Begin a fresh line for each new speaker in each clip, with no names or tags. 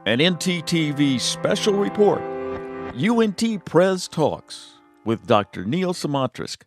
An NTTV special report, UNTPrez Talks with Dr. Neil Smatresk.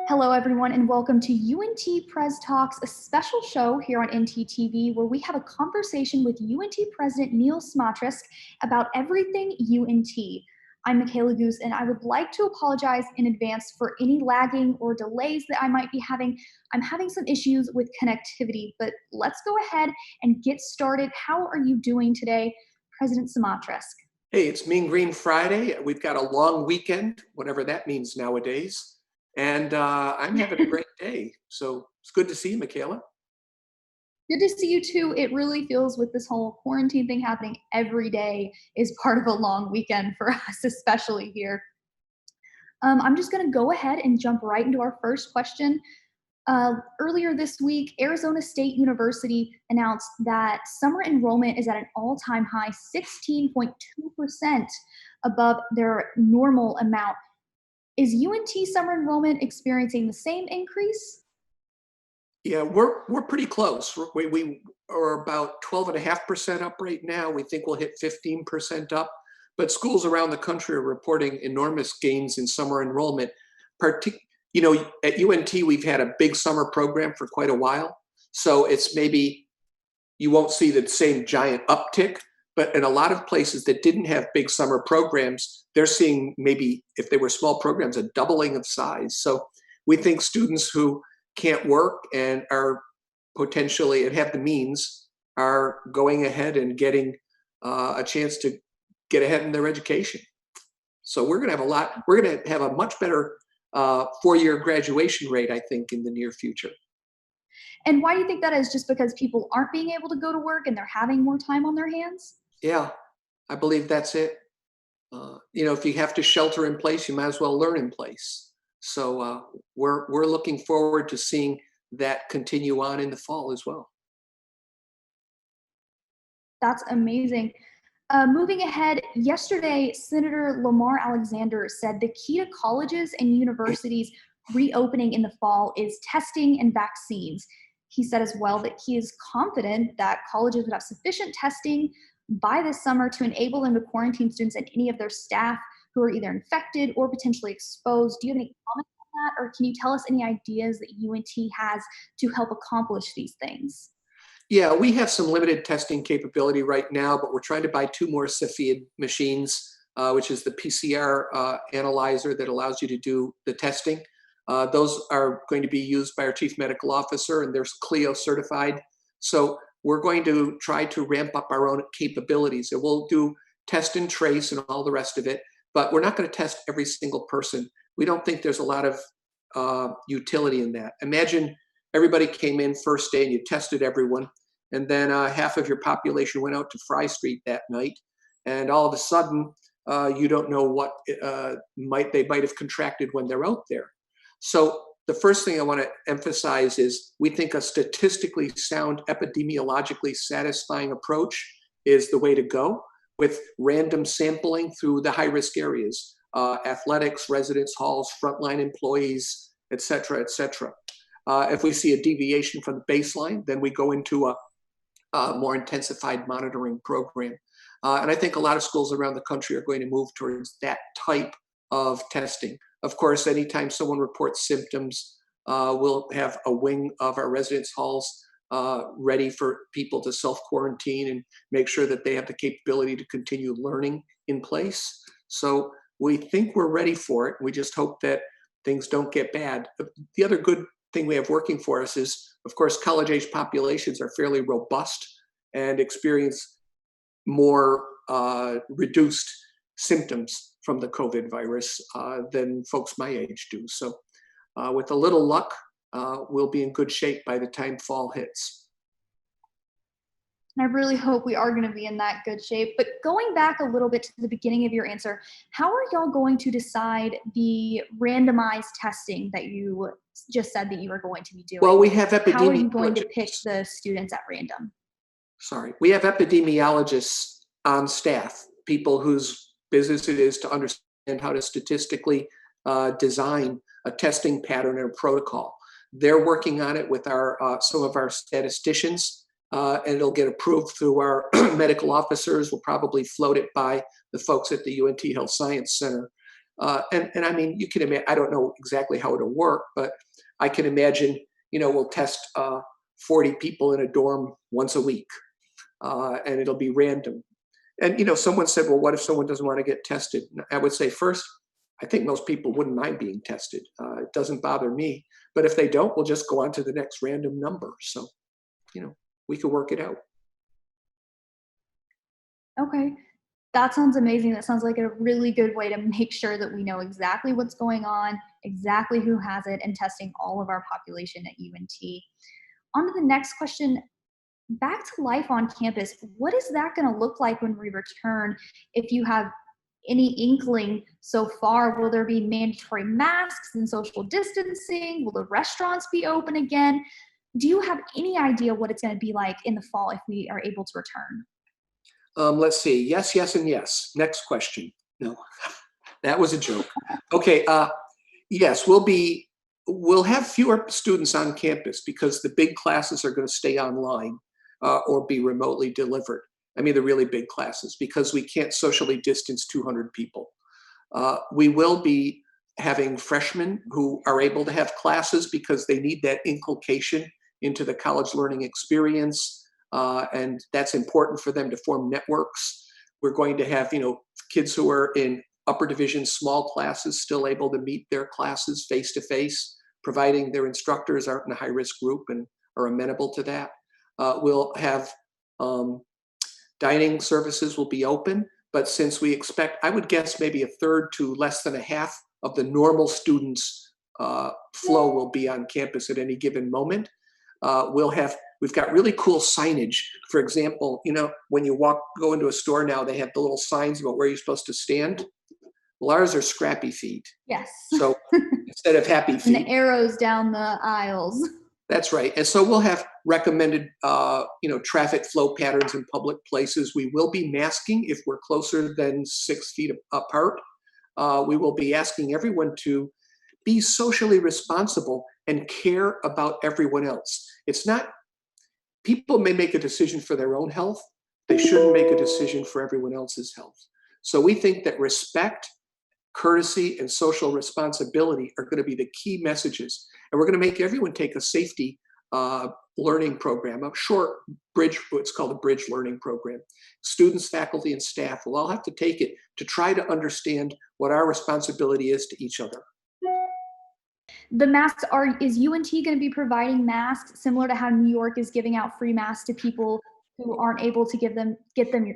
Hello, everyone, and welcome to UNTPrez Talks, a special show here on NTTV where we have a conversation with UNT President Neil Smatresk about everything UNT. I'm Michaela Goose, and I would like to apologize in advance for any lagging or delays that I might be having. I'm having some issues with connectivity, but let's go ahead and get started. How are you doing today, President Smatresk?
Hey, it's Mean Green Friday. We've got a long weekend, whatever that means nowadays. And I'm having a great day. So it's good to see you, Michaela.
Good to see you too. It really feels with this whole quarantine thing happening every day is part of a long weekend for us, especially here. I'm just going to go ahead and jump right into our first question. Earlier this week, Arizona State University announced that summer enrollment is at an all-time high, 16.2% above their normal amount. Is UNT summer enrollment experiencing the same increase?
Yeah, we're pretty close. We are about 12.5% up right now. We think we'll hit 15% up. But schools around the country are reporting enormous gains in summer enrollment. At UNT, we've had a big summer program for quite a while. So it's maybe you won't see the same giant uptick. But in a lot of places that didn't have big summer programs, they're seeing maybe, if they were small programs, a doubling of size. So we think students who can't work and are potentially and have the means are going ahead and getting a chance to get ahead in their education. So we're going to have a much better four-year graduation rate, I think, in the near future.
And why do you think that is? Just because people aren't being able to go to work and they're having more time on their hands?
Yeah, I believe that's it. If you have to shelter in place, you might as well learn in place. So we're looking forward to seeing that continue on in the fall as well.
That's amazing. Moving ahead, yesterday, Senator Lamar Alexander said the key to colleges and universities reopening in the fall is testing and vaccines. He said as well that he is confident that colleges would have sufficient testing by this summer to enable them to quarantine students and any of their staff who are either infected or potentially exposed. Do you have any comments on that, or can you tell us any ideas that UNT has to help accomplish these things?
Yeah, we have some limited testing capability right now, but we're trying to buy 2 more Cepheid machines, which is the PCR analyzer that allows you to do the testing. Those are going to be used by our chief medical officer, and they're CLIO certified. So we're going to try to ramp up our own capabilities. And we'll do test and trace and all the rest of it, but we're not going to test every single person. We don't think there's a lot of utility in that. Imagine everybody came in first day and you tested everyone, and then half of your population went out to Fry Street that night, and all of a sudden you don't know what they might have contracted when they're out there. So the first thing I want to emphasize is we think a statistically sound, epidemiologically satisfying approach is the way to go, with random sampling through the high-risk areas, athletics, residence halls, frontline employees, et cetera, et cetera. If we see a deviation from the baseline, then we go into a more intensified monitoring program. And I think a lot of schools around the country are going to move towards that type of testing. Of course, anytime someone reports symptoms, we'll have a wing of our residence halls ready for people to self-quarantine and make sure that they have the capability to continue learning in place. So we think we're ready for it. We just hope that things don't get bad. The other good thing we have working for us is, of course, college-age populations are fairly robust and experience more reduced symptoms from the COVID virus than folks my age do. So with a little luck, we'll be in good shape by the time fall hits.
And I really hope we are going to be in that good shape. But going back a little bit to the beginning of your answer, how are y'all going to decide the randomized testing that you just said that you are going to be doing?
Well, we have epidemiologists.
How are you going to pick the students at random?
We have epidemiologists on staff, people whose business it is to understand how to statistically design a testing pattern and a protocol. They're working on it with some of our statisticians. and it'll get approved through our medical officers. We'll probably float it by the folks at the UNT Health Science Center. And I mean, you can imagine, I don't know exactly how it'll work, but I can imagine, we'll test 40 people in a dorm once a week, and it'll be random. And, someone said, well, what if someone doesn't want to get tested? And I would say, first, I think most people wouldn't mind being tested. It doesn't bother me. But if they don't, we'll just go on to the next random number. So, we could work it out.
Okay. That sounds amazing. That sounds like a really good way to make sure that we know exactly what's going on, exactly who has it, and testing all of our population at UNT. On to the next question. Back to life on campus. What is that going to look like when we return? If you have any inkling so far, will there be mandatory masks and social distancing? Will the restaurants be open again? Do you have any idea what it's going to be like in the fall if we are able to return?
Let's see. Yes, yes, and yes. Next question. No, that was a joke. Okay. Yes, we'll have fewer students on campus because the big classes are going to stay online or be remotely delivered. I mean, the really big classes, because we can't socially distance 200 people. We will be having freshmen who are able to have classes because they need that inculcation into the college learning experience. And that's important for them to form networks. We're going to have, kids who are in upper division small classes still able to meet their classes face to face, providing their instructors aren't in a high risk group and are amenable to that. We'll have dining services will be open, but since we expect, I would guess maybe a third to less than a half of the normal students' flow will be on campus at any given moment. We've got really cool signage. For example, when you go into a store now, they have the little signs about where you're supposed to stand. Well, ours are scrappy feet.
Yes.
So instead of happy feet.
And the arrows down the aisles.
That's right. And so we'll have recommended, traffic flow patterns in public places. We will be masking if we're closer than 6 feet apart. We will be asking everyone to be socially responsible and care about everyone else. It's not, people may make a decision for their own health. They shouldn't make a decision for everyone else's health. So we think that respect, courtesy, and social responsibility are going to be the key messages. And we're going to make everyone take a safety learning program, a short bridge, what's called a bridge learning program. Students, faculty, and staff will all have to take it to try to understand what our responsibility is to each other.
The masks is UNT going to be providing masks similar to how New York is giving out free masks to people who aren't able to get them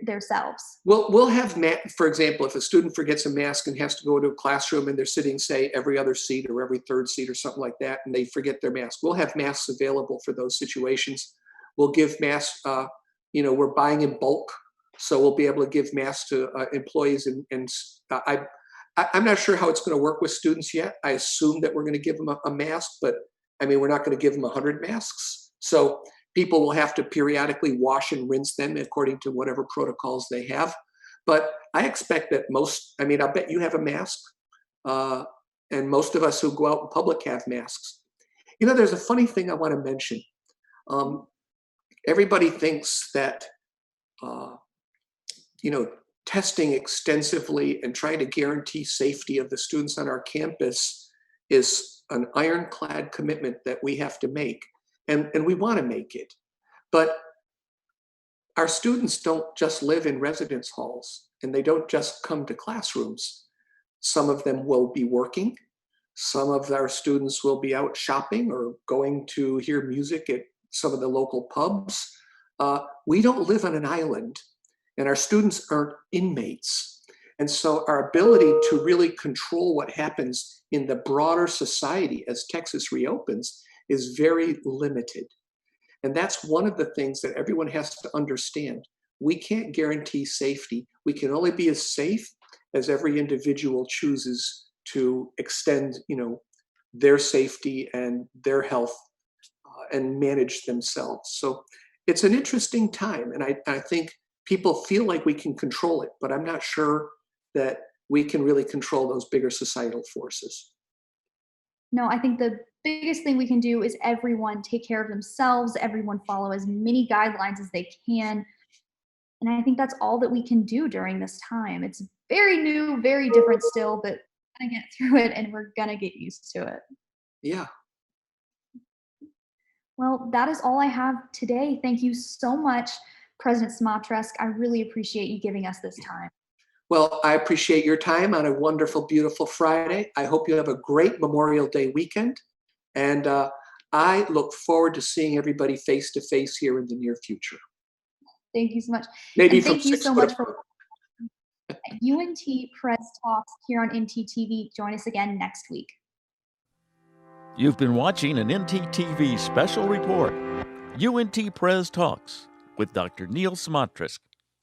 themselves?
We'll have, for example, if a student forgets a mask and has to go to a classroom and they're sitting, say, every other seat or every third seat or something like that, and they forget their mask, we'll have masks available for those situations. We'll give masks, we're buying in bulk, so we'll be able to give masks to employees. And I'm not sure how it's going to work with students yet. I assume that we're going to give them a mask, but I mean, we're not going to give them 100 masks. So people will have to periodically wash and rinse them according to whatever protocols they have. But I expect that I'll bet you have a mask, and most of us who go out in public have masks. There's a funny thing I want to mention. Everybody thinks that, testing extensively and trying to guarantee safety of the students on our campus is an ironclad commitment that we have to make. And we want to make it. But our students don't just live in residence halls, and they don't just come to classrooms. Some of them will be working. Some of our students will be out shopping or going to hear music at some of the local pubs. We don't live on an island, and our students aren't inmates. And so our ability to really control what happens in the broader society as Texas reopens is very limited. And that's one of the things that everyone has to understand. We can't guarantee safety. We can only be as safe as every individual chooses to extend, their safety and their health and manage themselves. So it's an interesting time. And I think people feel like we can control it, but I'm not sure that we can really control those bigger societal forces.
No, I think the biggest thing we can do is everyone take care of themselves, everyone follow as many guidelines as they can. And I think that's all that we can do during this time. It's very new, very different still, but we're gonna get through it and we're gonna get used to it.
Yeah.
Well, that is all I have today. Thank you so much, President Smatresk. I really appreciate you giving us this time.
Well, I appreciate your time on a wonderful, beautiful Friday. I hope you have a great Memorial Day weekend. And I look forward to seeing everybody face to face here in the near future.
Thank you so much.
Maybe
And
from
thank you
6
so
foot
much
apart.
for UNTPrez Talks here on NTTV. Join us again next week.
You've been watching an NTTV special report, UNTPrez Talks with Dr. Neil Smatresk.